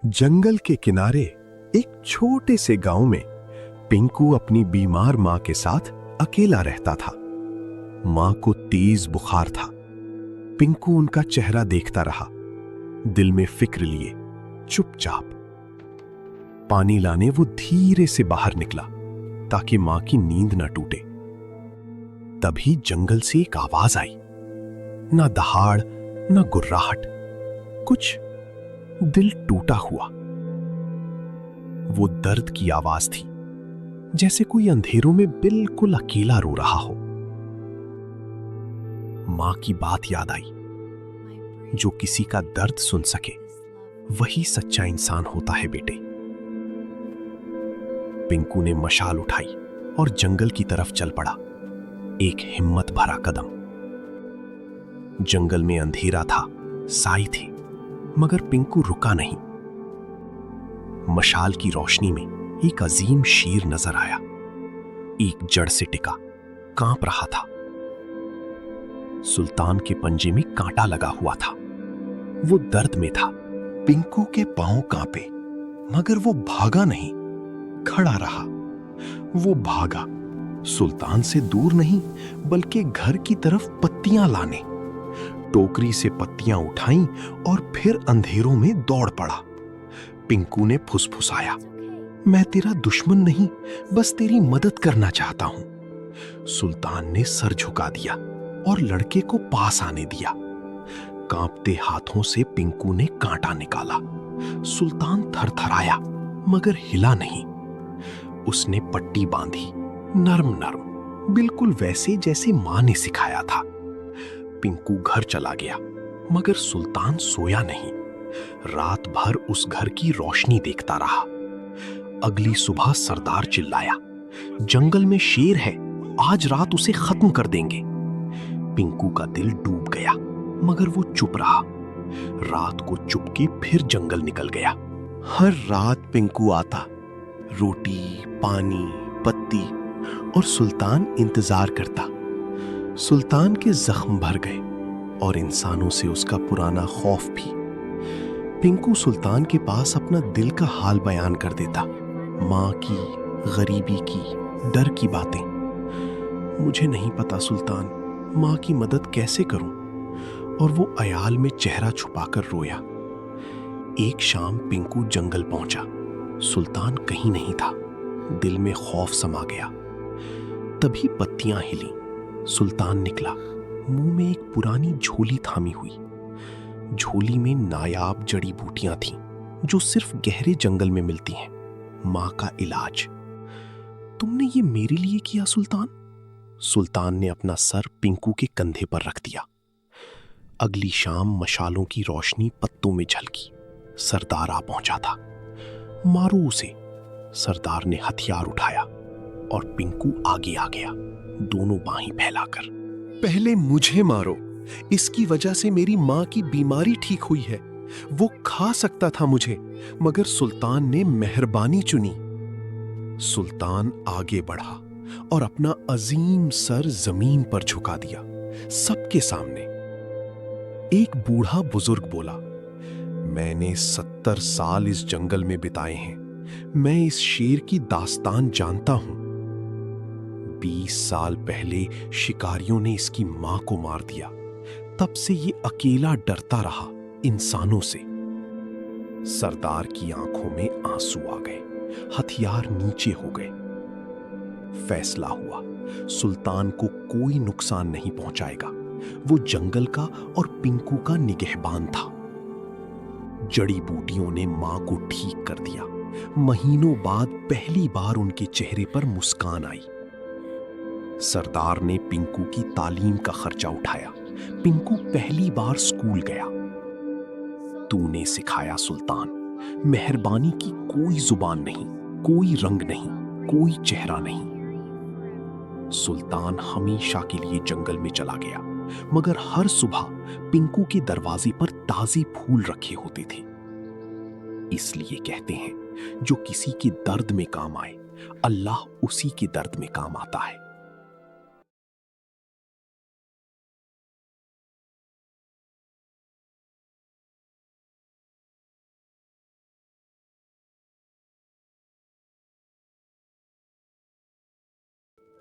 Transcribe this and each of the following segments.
जंगल के किनारे एक छोटे से गांव में पिंकू अपनी बीमार मां के साथ अकेला रहता था। मां को तेज बुखार था। पिंकू उनका चेहरा देखता रहा, दिल में फिक्र लिए चुपचाप। पानी लाने वो धीरे से बाहर निकला ताकि मां की नींद न टूटे। तभी जंगल से एक आवाज आई, ना दहाड़ ना गुर्राहट, कुछ दिल टूटा हुआ। वो दर्द की आवाज थी, जैसे कोई अंधेरों में बिल्कुल अकेला रो रहा हो। मां की बात याद आई, जो किसी का दर्द सुन सके वही सच्चा इंसान होता है बेटे। पिंकू ने मशाल उठाई और जंगल की तरफ चल पड़ा, एक हिम्मत भरा कदम। जंगल में अंधेरा था, साई थी, मगर पिंकू रुका नहीं। मशाल की रोशनी में एक अजीम शेर नजर आया, एक जड़ से टिका, कांप रहा था। सुल्तान के पंजे में कांटा लगा हुआ था, वो दर्द में था। पिंकू के पांव कांपे, मगर वो भागा नहीं, खड़ा रहा। वो भागा सुल्तान से दूर नहीं, बल्कि घर की तरफ पत्तियां लाने। टोकरी से पत्तियां उठाईं और फिर अंधेरों में दौड़ पड़ा। पिंकू ने फुसफुसाया, मैं तेरा दुश्मन नहीं, बस तेरी मदद करना चाहता हूं। सुल्तान ने सर झुका दिया और लड़के को पास आने दिया। कांपते हाथों से पिंकू ने कांटा निकाला। सुल्तान थरथराया, मगर हिला नहीं। उसने पट्टी बांधी, नरम नरम, बिल्कुल वैसे जैसे मां ने सिखाया था। पिंकू घर चला गया, मगर सुल्तान सोया नहीं। रात भर उस घर की रोशनी देखता रहा। अगली सुबह सरदार चिल्लाया, जंगल में शेर है, आज रात उसे खत्म कर देंगे। पिंकू का दिल डूब गया, मगर वो चुप रहा। रात को चुपके फिर जंगल निकल गया। हर रात पिंकू आता, रोटी, पानी, पत्ती, और सुल्तान इंतजार करता। सुल्तान के जख्म भर गए और इंसानों से उसका पुराना खौफ भी। पिंकू सुल्तान के पास अपना दिल का हाल बयान कर देता, मां की, गरीबी की, डर की बातें। मुझे नहीं पता सुल्तान, मां की मदद कैसे करूं। और वो अयाल में चेहरा छुपाकर रोया। एक शाम पिंकू जंगल पहुंचा। सुल्तान कहीं नहीं था। दिल में खौफ समा गया। तभी पत्तियां हिली। सुल्तान निकला, मुंह में एक पुरानी झोली थामी हुई। झोली में नायाब जड़ी बूटियां थीं, जो सिर्फ गहरे जंगल में मिलती हैं। मां का इलाज। तुमने ये मेरे लिए किया सुल्तान? सुल्तान ने अपना सर पिंकू के कंधे पर रख दिया। अगली शाम मशालों की रोशनी पत्तों में झलकी। सरदार आ पहुंचा था। मारो उसे। सरदार ने हथियार उठाया और पिंकू आगे आ गया, दोनों बाहें फैलाकर। पहले मुझे मारो, इसकी वजह से मेरी मां की बीमारी ठीक हुई है। वो खा सकता था मुझे, मगर सुल्तान ने मेहरबानी चुनी। सुल्तान आगे बढ़ा और अपना अजीम सर जमीन पर झुका दिया, सबके सामने। एक बूढ़ा बुजुर्ग बोला, मैंने 70 साल इस जंगल में बिताए हैं। मैं इस शेर की दास्तान जानता हूं। 20 साल पहले शिकारियों ने इसकी मां को मार दिया। तब से ये अकेला डरता रहा इंसानों से। सरदार की आंखों में आंसू आ गए, हथियार नीचे हो गए। फैसला हुआ, सुल्तान को कोई नुकसान नहीं पहुंचाएगा। वो जंगल का और पिंकू का निगहबान था। जड़ी बूटियों ने मां को ठीक कर दिया। महीनों बाद पहली बार उनके चेहरे पर मुस्कान आई। सरदार ने पिंकू की तालीम का खर्चा उठाया। पिंकू पहली बार स्कूल गया। तूने सिखाया सुल्तान, मेहरबानी की कोई जुबान नहीं, कोई रंग नहीं, कोई चेहरा नहीं। सुल्तान हमेशा के लिए जंगल में चला गया, मगर हर सुबह पिंकू के दरवाजे पर ताजे फूल रखे होते थे। इसलिए कहते हैं, जो किसी के दर्द में काम आए, अल्लाह उसी के दर्द में काम आता है।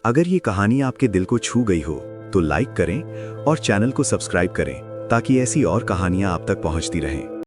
अगर ये कहानी आपके दिल को छू गई हो तो लाइक करें और चैनल को सब्सक्राइब करें ताकि ऐसी और कहानियां आप तक पहुंचती रहें।